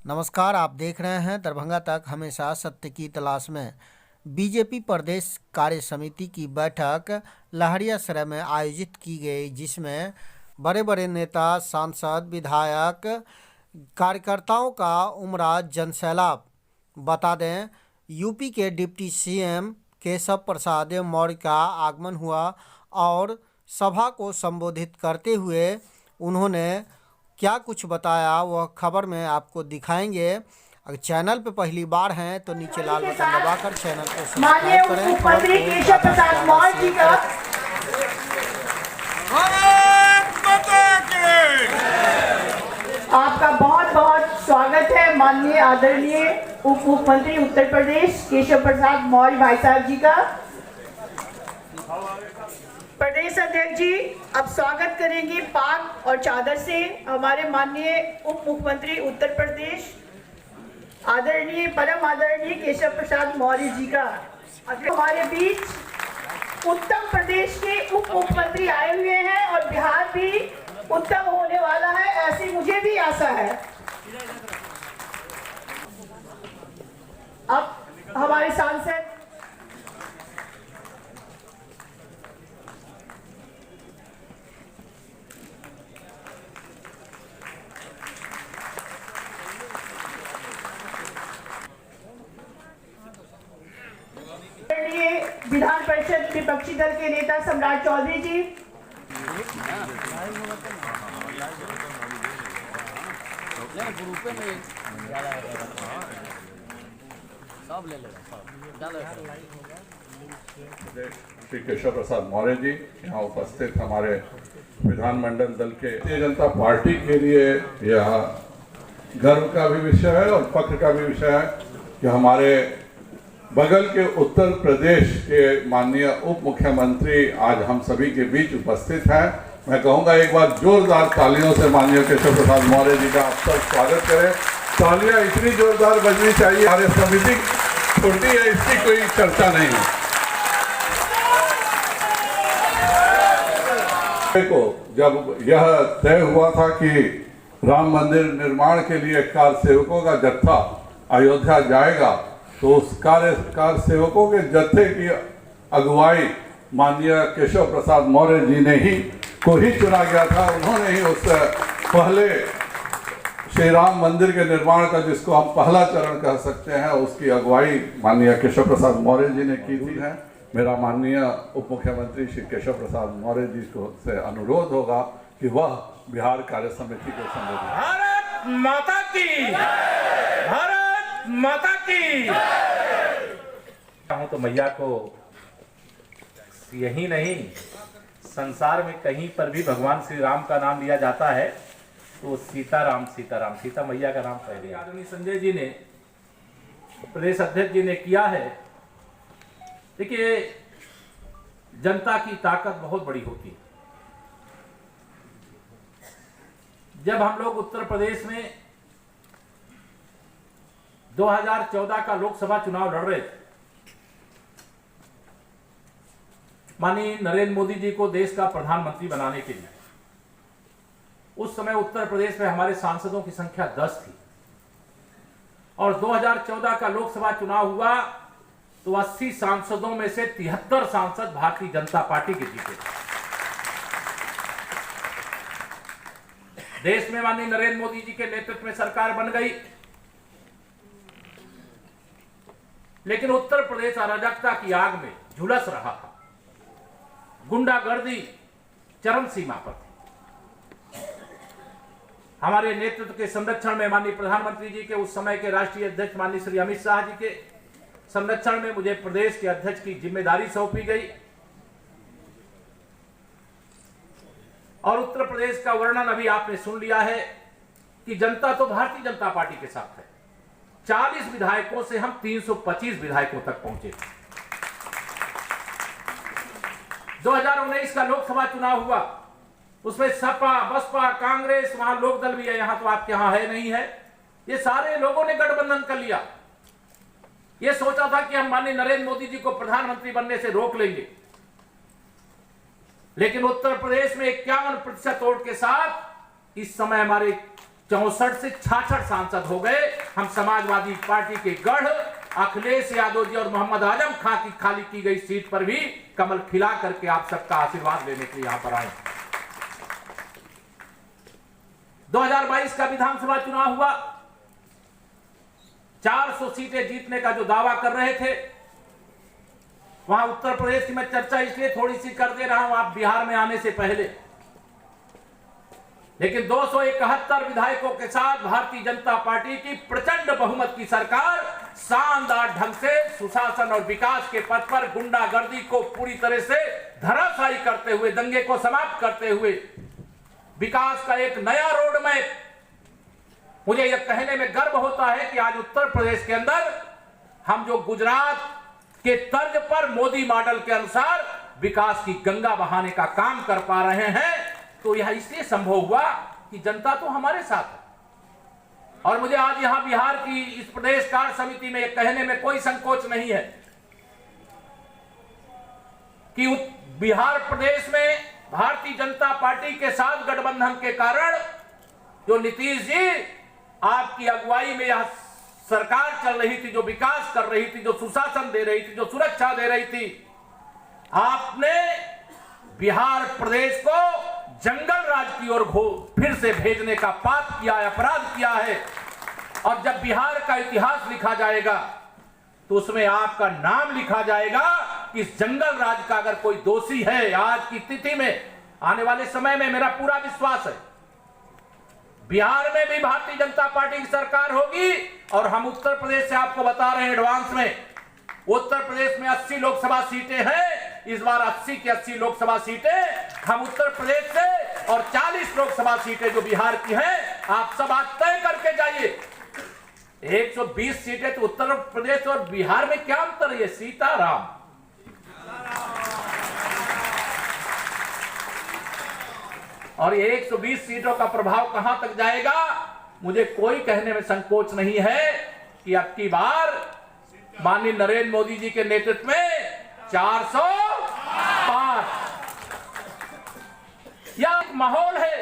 नमस्कार, आप देख रहे हैं दरभंगा तक, हमेशा सत्य की तलाश में। बीजेपी प्रदेश कार्य समिति की बैठक लहरियासराय में आयोजित की गई, जिसमें बड़े बड़े नेता, सांसद, विधायक, कार्यकर्ताओं का उमड़ा जनसैलाब। बता दें, यूपी के डिप्टी सीएम केशव प्रसाद मौर्य का आगमन हुआ और सभा को संबोधित करते हुए उन्होंने क्या कुछ बताया वह खबर में आपको दिखाएंगे। अगर चैनल पे पहली बार हैं तो नीचे लाल बटन दबाकर चैनल को सब्सक्राइब करें। मुख्यमंत्री केशव प्रसाद मौर्य जी का आपका बहुत बहुत स्वागत है। माननीय आदरणीय उप मुख्यमंत्री उत्तर प्रदेश केशव प्रसाद मौर्य भाई साहब जी का। प्रदेश अध्यक्ष जी अब स्वागत करेंगे पाक और चादर से हमारे माननीय उप मुख्यमंत्री उत्तर प्रदेश आदरणीय परम आदरणीय केशव प्रसाद मौर्य जी का। हमारे बीच उत्तर प्रदेश के उप मुख्यमंत्री आए हुए हैं और बिहार भी उत्तम होने वाला है, ऐसी मुझे भी आशा है। अब हमारे सांसद विधान परिषद विपक्षी दल के नेता सम्राट चौधरी जी, श्री केशव प्रसाद मौर्य जी, यहाँ उपस्थित हमारे विधानमंडल दल के भारतीय जनता पार्टी के लिए यह गर्व का भी विषय है और फख्र का भी विषय है कि हमारे बगल के उत्तर प्रदेश के माननीय उप मुख्यमंत्री आज हम सभी के बीच उपस्थित हैं। मैं कहूंगा एक बार जोरदार तालियों से माननीय केशव प्रसाद मौर्य जी का आप सब स्वागत करें। तालियां इतनी जोरदार बजनी चाहिए। कार्य समिति छोटी है, इसकी कोई चर्चा नहीं है। को जब यह तय हुआ था कि राम मंदिर निर्माण के लिए कार सेवकों का जत्था अयोध्या जाएगा, तो उस कार सेवकों के जत्थे की अगुवाई माननीय केशव प्रसाद मौर्य जी ने ही चुना गया था। उन्होंने ही उस पहले श्री राम मंदिर के निर्माण का, जिसको हम पहला चरण कह सकते हैं, उसकी अगुवाई माननीय केशव प्रसाद मौर्य जी ने की थी। मेरा माननीय उप मुख्यमंत्री श्री केशव प्रसाद मौर्य जी को से अनुरोध होगा कि वह बिहार कार्य समिति को संबोधित। भारत माता की, भारत माता की। तो मैया को यही नहीं, संसार में कहीं पर भी भगवान श्री राम का नाम लिया जाता है तो सीताराम सीताराम, सीता मैया का नाम पहले। आदरणीय संजय जी ने, प्रदेश अध्यक्ष जी ने किया है। देखिए, जनता की ताकत बहुत बड़ी होती है। जब हम लोग उत्तर प्रदेश में 2014 का लोकसभा चुनाव लड़ रहे थे, माननीय नरेंद्र मोदी जी को देश का प्रधानमंत्री बनाने के लिए, उस समय उत्तर प्रदेश में हमारे सांसदों की संख्या 10 थी और 2014 का लोकसभा चुनाव हुआ तो 80 सांसदों में से 73 सांसद भारतीय जनता पार्टी के जीते। देश में माननीय नरेंद्र मोदी जी के नेतृत्व में सरकार बन गई, लेकिन उत्तर प्रदेश अराजकता की आग में झुलस रहा था। गुंडागर्दी चरम सीमा पर थी। हमारे नेतृत्व के संरक्षण में माननीय प्रधानमंत्री जी के उस समय के राष्ट्रीय अध्यक्ष माननीय श्री अमित शाह जी के संरक्षण में मुझे प्रदेश के अध्यक्ष की जिम्मेदारी सौंपी गई और उत्तर प्रदेश का वर्णन अभी आपने सुन लिया है कि जनता तो भारतीय जनता पार्टी के साथ है। 40 विधायकों से हम 325 विधायकों तक पहुंचे। 2019 का लोकसभा चुनाव हुआ, उसमें सपा, बसपा, कांग्रेस, वहां लोकदल भी है, यहां तो आपके यहां है नहीं है, ये सारे लोगों ने गठबंधन कर लिया। ये सोचा था कि हम माननीय नरेंद्र मोदी जी को प्रधानमंत्री बनने से रोक लेंगे, लेकिन उत्तर प्रदेश में 51% वोट के साथ इस समय हमारे 64 से 66 सांसद हो गए। हम समाजवादी पार्टी के गढ़ अखिलेश यादव जी और मोहम्मद आजम खां की खाली की गई सीट पर भी कमल खिला करके आप सबका आशीर्वाद लेने के लिए यहां पर आए। 2022 का विधानसभा चुनाव हुआ, 400 सीटें जीतने का जो दावा कर रहे थे, वहां उत्तर प्रदेश की मैं चर्चा इसलिए थोड़ी सी कर दे रहा हूं आप बिहार में आने से पहले, लेकिन 271 विधायकों के साथ भारतीय जनता पार्टी की प्रचंड बहुमत की सरकार शानदार ढंग से सुशासन और विकास के पथ पर गुंडागर्दी को पूरी तरह से धराशायी करते हुए, दंगे को समाप्त करते हुए विकास का एक नया रोड मैप, मुझे यह कहने में गर्व होता है कि आज उत्तर प्रदेश के अंदर हम जो गुजरात के तर्ज पर मोदी मॉडल के अनुसार विकास की गंगा बहाने का काम कर पा रहे हैं, तो यह इसलिए संभव हुआ कि जनता तो हमारे साथ है। और मुझे आज यहां बिहार की इस प्रदेश कार्य समिति में यह कहने में कोई संकोच नहीं है कि बिहार प्रदेश में भारतीय जनता पार्टी के साथ गठबंधन के कारण जो नीतीश जी आपकी अगुवाई में यह सरकार चल रही थी, जो विकास कर रही थी, जो सुशासन दे रही थी, जो सुरक्षा दे रही थी, आपने बिहार प्रदेश को जंगल राज की ओर फिर से भेजने का पाप किया है, अपराध किया है। और जब बिहार का इतिहास लिखा जाएगा तो उसमें आपका नाम लिखा जाएगा कि इस जंगल राज का अगर कोई दोषी है, आज की तिथि में, आने वाले समय में मेरा पूरा विश्वास है बिहार में भी भारतीय जनता पार्टी की सरकार होगी। और हम उत्तर प्रदेश से आपको बता रहे हैं एडवांस में, उत्तर प्रदेश में 80 लोकसभा सीटें हैं, इस बार 80 की 80 लोकसभा सीटें हम उत्तर प्रदेश से, और 40 लोकसभा सीटें जो बिहार की हैं, आप सब आज तय करके जाइए। 120 सीटें तो उत्तर प्रदेश और बिहार में क्या अंतर है? सीताराम। और ये 120 सीटों का प्रभाव कहां तक जाएगा, मुझे कोई कहने में संकोच नहीं है कि अब की बार माननीय नरेंद्र मोदी जी के नेतृत्व में 405 यह एक माहौल है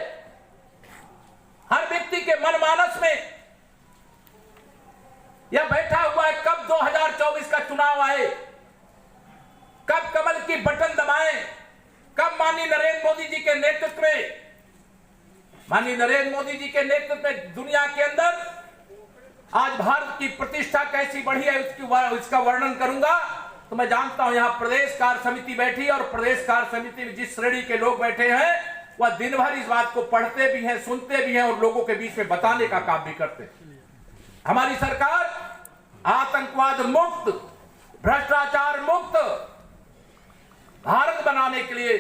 हर व्यक्ति के मनमानस में। यह बैठा हुआ है कब 2024 का चुनाव आए, कब कमल की बटन दबाएं, कब माननीय नरेंद्र मोदी जी के नेतृत्व में, माननीय नरेंद्र मोदी जी के नेतृत्व में दुनिया के अंदर आज भारत की प्रतिष्ठा कैसी बढ़ी है इसका वर्णन करूंगा। तो मैं जानता हूं यहां प्रदेश कार्य समिति बैठी, और प्रदेश कार्य समिति में जिस श्रेणी के लोग बैठे हैं वह दिन भर इस बात को पढ़ते भी हैं, सुनते भी हैं और लोगों के बीच में बताने का काम भी करते हैं। हमारी सरकार आतंकवाद मुक्त, भ्रष्टाचार मुक्त भारत बनाने के लिए,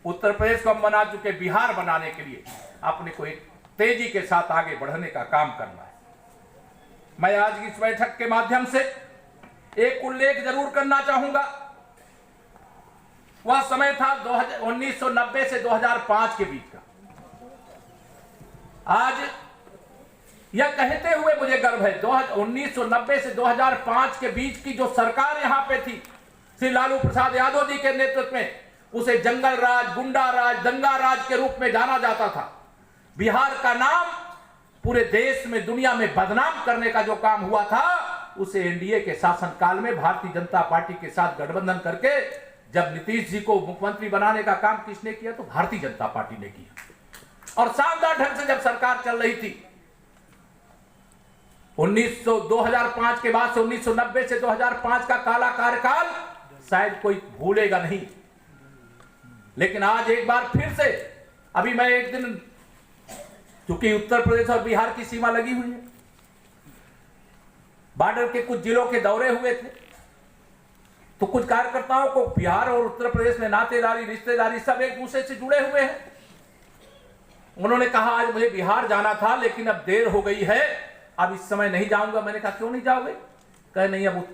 उत्तर प्रदेश को हम बना चुके बिहार बनाने के लिए अपने को एक तेजी के साथ आगे बढ़ने का काम करना है। मैं आज की इस बैठक के माध्यम से एक उल्लेख जरूर करना चाहूंगा। वह समय था 1990 से 2005 के बीच का। आज यह कहते हुए मुझे गर्व है 1990 से 2005 के बीच की जो सरकार यहां पे थी श्री लालू प्रसाद यादव जी के नेतृत्व में, उसे जंगल राज, गुंडा राज, दंगा राज के रूप में जाना जाता था। बिहार का नाम पूरे देश में, दुनिया में बदनाम करने का जो काम हुआ था, उसे एनडीए के शासनकाल में भारतीय जनता पार्टी के साथ गठबंधन करके जब नीतीश जी को मुख्यमंत्री बनाने का काम किसने किया? तो भारतीय जनता पार्टी ने किया। और शानदार ढंग से जब सरकार चल रही थी 2005 के बाद से 1990 से 2005 का काला कार्यकाल शायद कोई भूलेगा नहीं। लेकिन आज एक बार फिर से, अभी मैं एक दिन, क्योंकि उत्तर प्रदेश और बिहार की सीमा लगी हुई है, बॉर्डर के कुछ जिलों के दौरे हुए थे, तो कुछ कार्यकर्ताओं को बिहार और उत्तर प्रदेश में नातेदारी, रिश्तेदारी सब एक दूसरे से जुड़े हुए हैं। उन्होंने कहा आज मुझे बिहार जाना था लेकिन अब देर हो गई है, अब इस समय नहीं जाऊंगा। मैंने कहा क्यों नहीं जाओगे? कहे नहीं, अब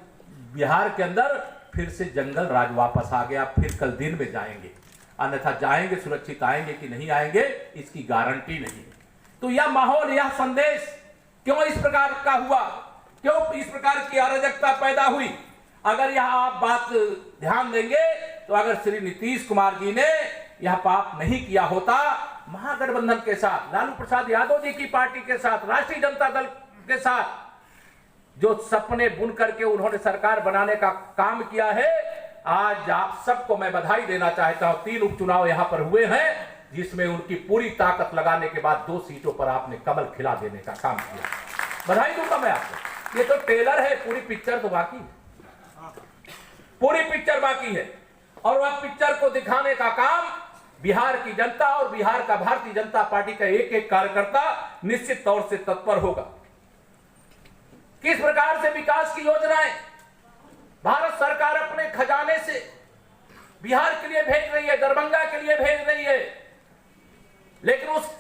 बिहार के अंदर फिर से जंगल राज वापस आ गया, फिर कल दिन में जाएंगे, अन्यथा जाएंगे सुरक्षित आएंगे कि नहीं आएंगे इसकी गारंटी नहीं। तो यह माहौल, यह संदेश क्यों इस प्रकार का हुआ, क्यों इस प्रकार की अराजकता पैदा हुई? अगर यह आप बात ध्यान देंगे तो अगर श्री नीतीश कुमार जी ने यह पाप नहीं किया होता महागठबंधन के साथ, लालू प्रसाद यादव जी की पार्टी के साथ, राष्ट्रीय जनता दल के साथ जो सपने बुन करके उन्होंने सरकार बनाने का काम किया है, आज आप सबको मैं बधाई देना चाहता हूं। 3 उपचुनाव यहां पर हुए हैं जिसमें उनकी पूरी ताकत लगाने के बाद 2 सीटों पर आपने कमल खिला देने का काम किया। बधाई दूंगा मैं आपको। ये तो ट्रेलर है, पूरी पिक्चर तो बाकी है, पूरी पिक्चर बाकी है। और वह पिक्चर को दिखाने का काम बिहार की जनता और बिहार का भारतीय जनता पार्टी का एक एक कार्यकर्ता निश्चित तौर से तत्पर होगा। किस प्रकार से विकास की योजनाएं भारत सरकार अपने खजाने से बिहार के लिए भेज रही है, दरभंगा के लिए भेज रही है, लेकिन उस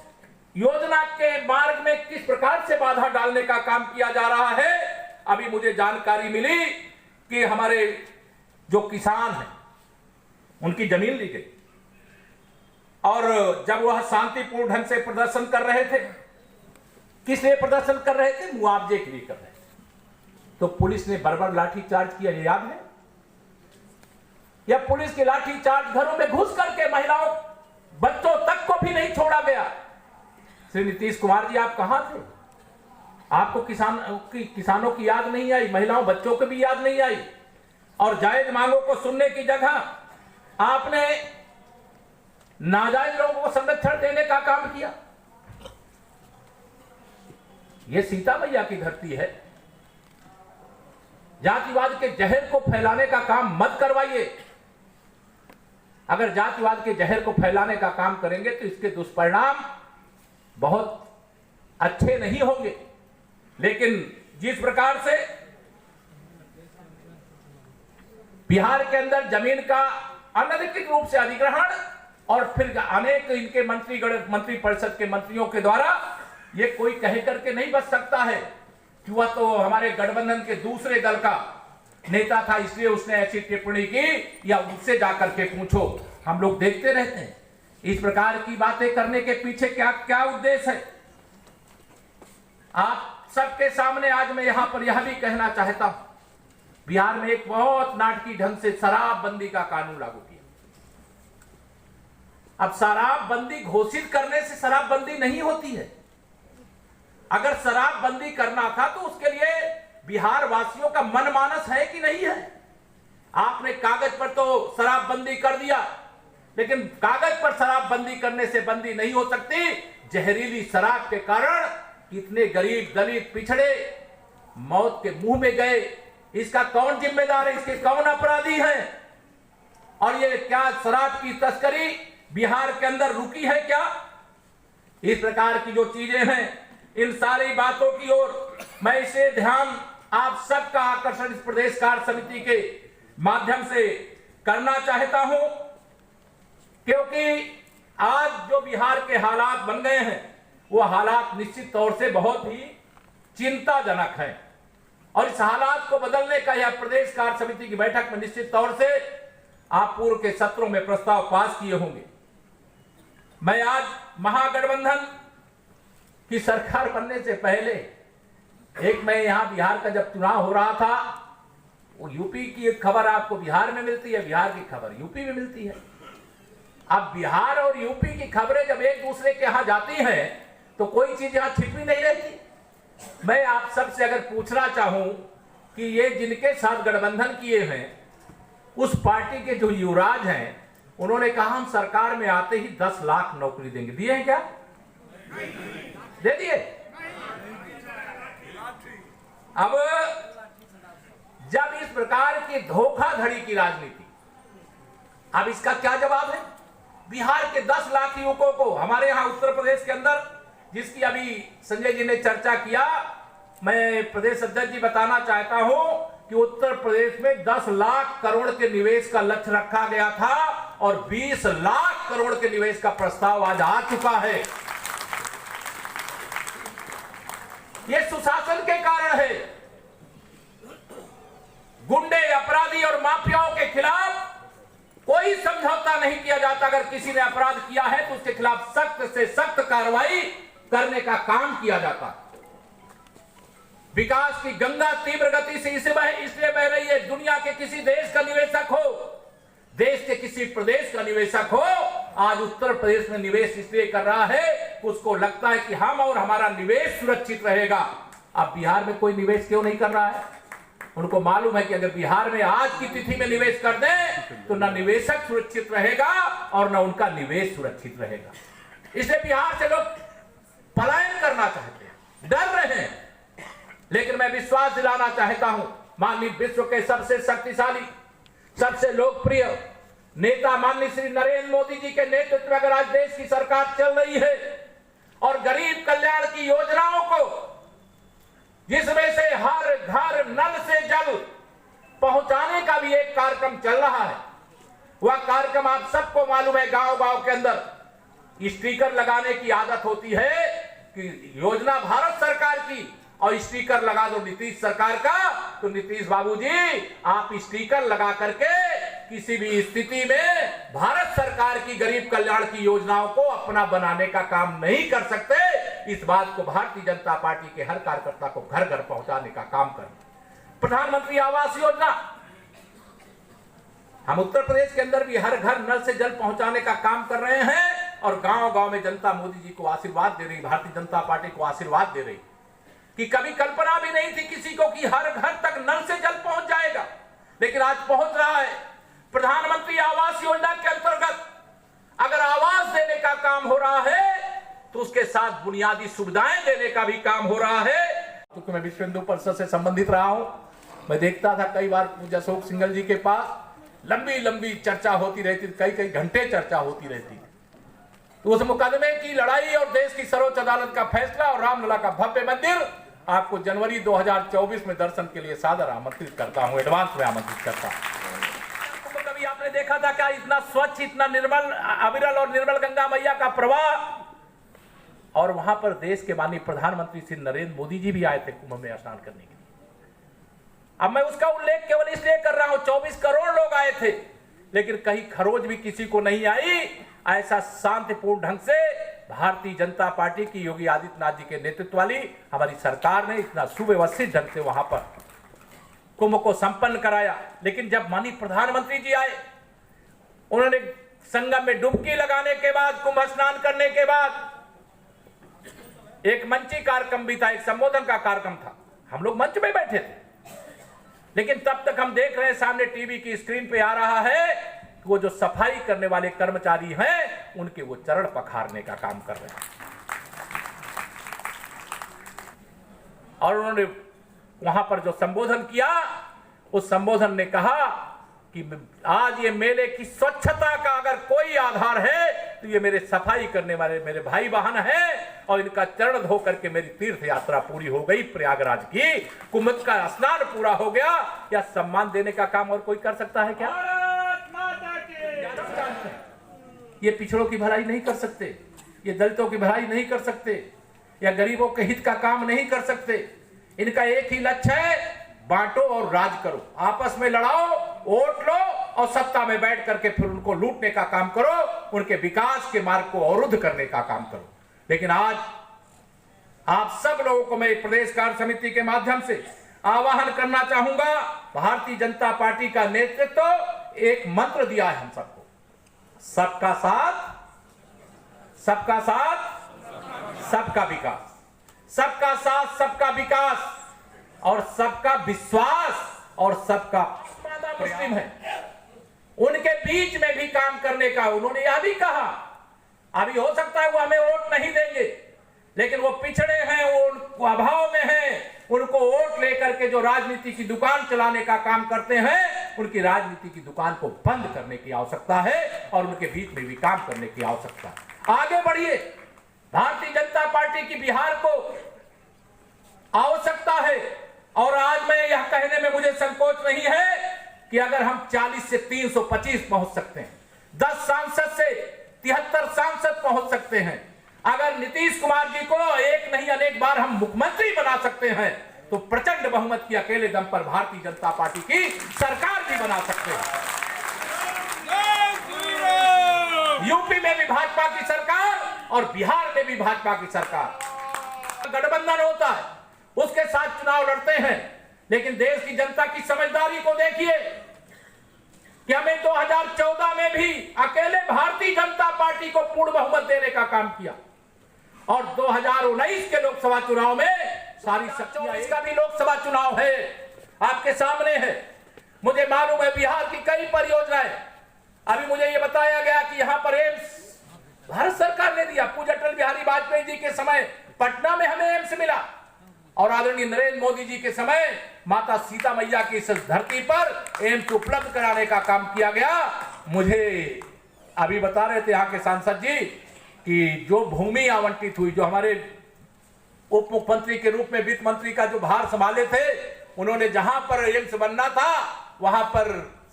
योजना के मार्ग में किस प्रकार से बाधा डालने का काम किया जा रहा है। अभी मुझे जानकारी मिली कि हमारे जो किसान हैं उनकी जमीन ली गई, और जब वह शांतिपूर्ण ढंग से प्रदर्शन कर रहे थे, किस लिए प्रदर्शन कर रहे थे? मुआवजे के लिए कर रहे थे। तो पुलिस ने बर्बर लाठीचार्ज किया, ये याद है? या पुलिस की लाठीचार्ज घरों में घुस करके महिलाओं बच्चों तक को भी नहीं छोड़ा गया। श्री नीतीश कुमार जी, आप कहां थे? आपको किसानों की याद नहीं आई, महिलाओं बच्चों को भी याद नहीं आई, और जायज मांगों को सुनने की जगह आपने नाजायज लोगों को संरक्षण देने का काम किया। यह सीता मैया की धरती है। जातिवाद के जहर को फैलाने का काम मत करवाइए। अगर जातिवाद के जहर को फैलाने का काम करेंगे तो इसके दुष्परिणाम बहुत अच्छे नहीं होंगे। लेकिन जिस प्रकार से बिहार के अंदर जमीन का अनधिकृत रूप से अधिग्रहण और फिर अनेक इनके मंत्री परिषद के मंत्रियों के द्वारा, ये कोई कह करके नहीं बच सकता है कि वह तो हमारे गठबंधन के दूसरे दल का नेता था इसलिए उसने ऐसी टिप्पणी की, या उससे जाकर के पूछो। हम लोग देखते रहते हैं इस प्रकार की बातें करने के पीछे क्या क्या उद्देश्य है। आप सबके सामने आज मैं यहां पर यह भी कहना चाहता हूं, बिहार में एक बहुत नाटकीय ढंग से शराबबंदी का कानून लागू किया। अब शराबबंदी घोषित करने से शराबबंदी नहीं होती है। अगर शराबबंदी करना था तो उसके लिए बिहार वासियों का मनमानस है कि नहीं है। आपने कागज पर तो शराबबंदी कर दिया, लेकिन कागज पर शराबबंदी करने से बंदी नहीं हो सकती। जहरीली शराब के कारण कितने गरीब दलित पिछड़े मौत के मुंह में गए, इसका कौन जिम्मेदार है? इसके कौन अपराधी हैं? और ये क्या शराब की तस्करी बिहार के अंदर रुकी है क्या? इस प्रकार की जो चीजें हैं, इन सारी बातों की ओर मैं इसे ध्यान आप सबका आकर्षण इस प्रदेश कार्य समिति के माध्यम से करना चाहता हूं, क्योंकि आज जो बिहार के हालात बन गए हैं वो हालात निश्चित तौर से बहुत ही चिंताजनक हैं, और इस हालात को बदलने का यह प्रदेश कार्य समिति की बैठक में निश्चित तौर से आप पूर्व के सत्रों में प्रस्ताव पास किए होंगे। मैं आज महागठबंधन की सरकार बनने से पहले मैं यहां बिहार का जब चुनाव हो रहा था, वो यूपी की एक खबर आपको बिहार में मिलती है, बिहार की खबर यूपी में मिलती है। अब बिहार और यूपी की खबरें जब एक दूसरे के यहां जाती हैं तो कोई चीज यहां छिपी नहीं रहती। मैं आप सबसे अगर पूछना चाहूं कि ये जिनके साथ गठबंधन किए हैं उस पार्टी के जो युवराज हैं, उन्होंने कहा हम सरकार में आते ही 10 लाख नौकरी देंगे। दिए हैं क्या? दे दिए। अब जब इस प्रकार की धोखाधड़ी की राजनीति, अब इसका क्या जवाब है? बिहार के 10 लाख युवकों को हमारे यहां उत्तर प्रदेश के अंदर, जिसकी अभी संजय जी ने चर्चा किया, मैं प्रदेश अध्यक्ष जी बताना चाहता हूं कि उत्तर प्रदेश में 10 लाख करोड़ के निवेश का लक्ष्य रखा गया था और 20 लाख करोड़ के निवेश का प्रस्ताव आज आ चुका है। यह सुशासन के कारण है। गुंडे, अपराधी और माफियाओं के खिलाफ कोई समझौता नहीं किया जाता। अगर किसी ने अपराध किया है तो उसके खिलाफ सख्त से सख्त कार्रवाई करने का काम किया जाता। विकास की गंगा तीव्र गति से इसलिए बह रही है। दुनिया के किसी देश का निवेशक हो, देश के किसी प्रदेश का निवेशक हो, आज उत्तर प्रदेश में निवेश इसलिए कर रहा है, उसको लगता है कि हम और हमारा निवेश सुरक्षित रहेगा। अब बिहार में कोई निवेश क्यों नहीं कर रहा है? उनको मालूम है कि अगर बिहार में आज की तिथि में निवेश कर दें तो न निवेशक सुरक्षित रहेगा और न उनका निवेश सुरक्षित रहेगा। इसलिए बिहार से लोग पलायन करना चाहते हैं, डर रहे हैं। लेकिन मैं विश्वास दिलाना चाहता हूं, माननीय विश्व के सबसे शक्तिशाली, सबसे लोकप्रिय नेता माननीय श्री नरेंद्र मोदी जी के नेतृत्व में अगर आज देश की सरकार चल रही है और गरीब कल्याण की योजनाओं को, जिसमें से हर घर नल से जल पहुंचाने का भी एक कार्यक्रम चल रहा है, वह कार्यक्रम आप सबको मालूम है, गांव-गांव के अंदर स्टिकर लगाने की आदत होती है कि योजना भारत सरकार की और स्टिकर लगा दो नीतीश सरकार का, तो नीतीश बाबूजी आप स्टिकर लगा करके किसी भी स्थिति में भारत सरकार की गरीब कल्याण की योजनाओं को अपना बनाने का काम नहीं कर सकते। इस बात को भारतीय जनता पार्टी के हर कार्यकर्ता को घर घर पहुंचाने का काम करें। प्रधानमंत्री आवास योजना, हम उत्तर प्रदेश के अंदर भी हर घर नल से जल पहुंचाने का काम कर रहे हैं और गांव-गांव में जनता मोदी जी को आशीर्वाद दे रही, भारतीय जनता पार्टी को आशीर्वाद दे रही कि कभी कल्पना भी नहीं थी किसी को कि हर घर तक नल से जल पहुंच जाएगा, लेकिन आज पहुंच रहा है। प्रधानमंत्री आवास योजना के अंतर्गत अगर आवास देने का काम हो रहा है तो उसके साथ बुनियादी सुविधाएं देने का भी काम हो रहा है। क्योंकि मैं विश्व हिंदू परिषद से संबंधित रहा हूं, मैं देखता था कई बार पूज्य अशोक सिंघल जी के पास लंबी लंबी चर्चा होती रहती थी, कई घंटे चर्चा होती रहती। तो उस मुकदमे की लड़ाई और देश की सर्वोच्च अदालत का फैसला और रामलला का भव्य मंदिर आपको जनवरी 2024 में दर्शन के लिए सादर आमंत्रित करता हूं, एडवांस में आमंत्रित करता हूं। तो कभी आपने देखा था क्या इतना स्वच्छ, इतना निर्मल, अविरल और निर्मल गंगा मैया का प्रवाह? और वहां पर देश के माननीय प्रधानमंत्री श्री नरेंद्र मोदी जी भी आए थे कुंभ में स्नान करने के लिए। अब मैं उसका उल्लेख केवल इसलिए कर रहा हूं, 24 करोड़ लोग आए थे, लेकिन कहीं खरोज भी किसी को नहीं आई। ऐसा शांतिपूर्ण ढंग से भारतीय जनता पार्टी की योगी आदित्यनाथ जी के नेतृत्व वाली हमारी सरकार ने इतना सुव्यवस्थित ढंग से वहां पर कुंभ को संपन्न कराया। लेकिन जब माननीय प्रधानमंत्री जी आए, उन्होंने संगम में डुबकी लगाने के बाद, कुंभ स्नान करने के बाद एक मंची कार्यक्रम भी था, एक संबोधन का कार्यक्रम था। हम लोग मंच में बैठे थे, लेकिन तब तक हम देख रहे हैं सामने टीवी की स्क्रीन पे आ रहा है वो जो सफाई करने वाले कर्मचारी हैं उनके वो चरण पखारने का काम कर रहे हैं। और उन्होंने वहां पर जो संबोधन किया, उस संबोधन ने कहा कि आज ये मेले की स्वच्छता का अगर कोई आधार है तो ये मेरे सफाई करने वाले मेरे भाई बहन हैं और इनका चरण धो करके मेरी तीर्थ यात्रा पूरी हो गई प्रयागराज की, कुंभ का स्नान पूरा हो गया। या सम्मान देने का काम और कोई कर सकता है क्या? ये पिछड़ों की भलाई नहीं कर सकते, ये दलितों की भलाई नहीं कर सकते, या गरीबों के हित का काम नहीं कर सकते। इनका एक ही लक्ष्य है, बांटो और राज करो, आपस में लड़ाओ, वोट लो और सत्ता में बैठ करके फिर उनको लूटने का काम करो, उनके विकास के मार्ग को अवरुद्ध करने का काम करो। लेकिन आज आप सब लोगों को मैं प्रदेश कार्य समिति के माध्यम से आह्वान करना चाहूंगा, भारतीय जनता पार्टी का नेतृत्व एक मंत्र दिया है हम सबको, सबका साथ, सबका साथ, सबका विकास, सबका साथ, सबका विकास और सबका विश्वास और सबका मुस्लिम है, उनके बीच में भी काम करने का उन्होंने यह भी कहा। अभी हो सकता है वो हमें वोट नहीं देंगे, लेकिन वो पिछड़े हैं, वो अभाव में हैं, उनको वोट लेकर के जो राजनीति की दुकान चलाने का काम करते हैं, उनकी राजनीति की दुकान को बंद करने की आवश्यकता है और उनके बीच में भी काम करने की आवश्यकता है। आगे बढ़िए, भारतीय जनता पार्टी की बिहार को आवश्यकता है और आज मैं यह कहने में मुझे संकोच नहीं है कि अगर हम 40 से 325 पहुंच सकते हैं, 10 सांसद से 73 सांसद पहुंच सकते हैं, अगर नीतीश कुमार जी को एक नहीं अनेक बार हम मुख्यमंत्री बना सकते हैं, तो प्रचंड बहुमत की अकेले दम पर भारतीय जनता पार्टी की सरकार भी बना सकते हैं। यूपी में भी भाजपा की सरकार और बिहार में भी भाजपा की सरकार, गठबंधन होता है, उसके साथ चुनाव लड़ते हैं। लेकिन देश की जनता की समझदारी को देखिए, कि हमें 2014 में भी अकेले भारतीय जनता पार्टी को पूर्ण बहुमत देने का काम किया और 2019 के लोकसभा चुनाव में सारी शक्तियां, इसका भी लोकसभा चुनाव है, आपके सामने है। मुझे मालूम है बिहार की कई परियोजनाएं, अभी मुझे ये बताया गया कि यहां पर एम्स भारत सरकार ने दिया। पूज्य अटल बिहारी वाजपेयी जी के समय पटना में हमें एम्स मिला और आदरणीय नरेंद्र मोदी जी के समय माता सीता मैया की इस धरती पर एम्स उपलब्ध कराने का काम किया गया। मुझे अभी बता रहे थे यहाँ के सांसद जी कि जो भूमि आवंटित हुई, जो हमारे उप मुख्यमंत्री के रूप में वित्त मंत्री का जो भार संभाले थे, उन्होंने जहां पर एम्स बनना था वहां पर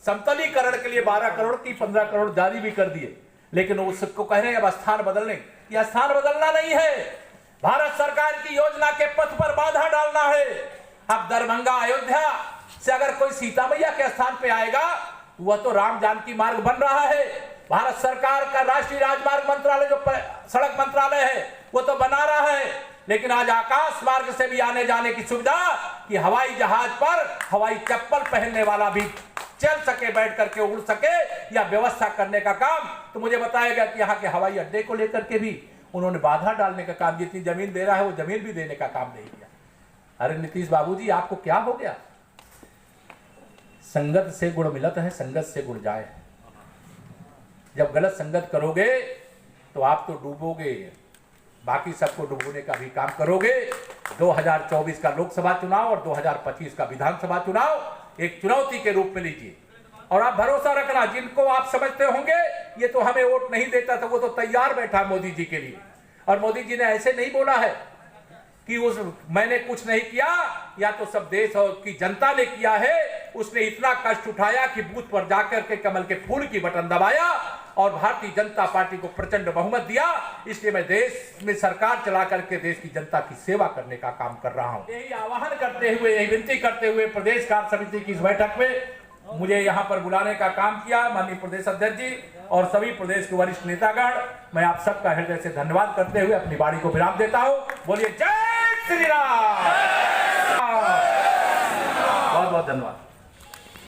समतलीकरण के लिए 12 करोड़ की 15 करोड़ जारी भी कर दिए, लेकिन उसको कह रहे हैं अब स्थान बदलने। यह स्थान बदलना नहीं है, भारत सरकार की योजना के पथ पर बाधा डालना है। अब दरभंगा अयोध्या से अगर कोई सीता मैया के स्थान पे आएगा, वह तो राम जानकी मार्ग बन रहा है। भारत सरकार का राष्ट्रीय राजमार्ग मंत्रालय जो सड़क मंत्रालय है वो तो बना रहा है, लेकिन आज आकाश मार्ग से भी आने जाने की सुविधा कि हवाई जहाज पर हवाई चप्पल पहनने वाला भी चल सके, बैठ करके उड़ सके, या व्यवस्था करने का काम। तो मुझे बताया गया कि यहाँ के हवाई अड्डे को लेकर के भी उन्होंने बाधा डालने का काम, जितनी जमीन दे रहा है वो जमीन भी देने का काम नहीं किया। अरे नीतीश बाबू जी, आपको क्या हो गया? संगत से गुण मिलत है, संगत से गुण जाए। जब गलत संगत करोगे तो आप तो डूबोगे, बाकी सबको डुबोने का भी काम करोगे। 2024 का लोकसभा चुनाव और 2025 का विधानसभा चुनाव एक चुनौती के रूप में लीजिए और आप भरोसा रखना, जिनको आप समझते होंगे ये तो हमें वोट नहीं देता था, वो तो तैयार बैठा मोदी जी के लिए। और मोदी जी ने ऐसे नहीं बोला है कि मैंने कुछ नहीं किया, या तो सब देश और की जनता ने किया है। उसने इतना कष्ट उठाया कि बूथ पर जाकर के कमल के फूल की बटन दबाया और भारतीय जनता पार्टी को प्रचंड बहुमत दिया। इसलिए मैं देश में सरकार चला करके देश की जनता की सेवा करने का काम कर रहा हूं। यही आह्वान करते हुए, यही विनती करते हुए प्रदेश कार्य समिति की इस बैठक में मुझे यहां पर बुलाने का काम किया माननीय प्रदेश अध्यक्ष जी और सभी प्रदेश के वरिष्ठ नेतागण, मैं आप सबका हृदय से धन्यवाद करते हुए अपनी वाणी को विराम देता हूं। बोलिए जय श्री राम।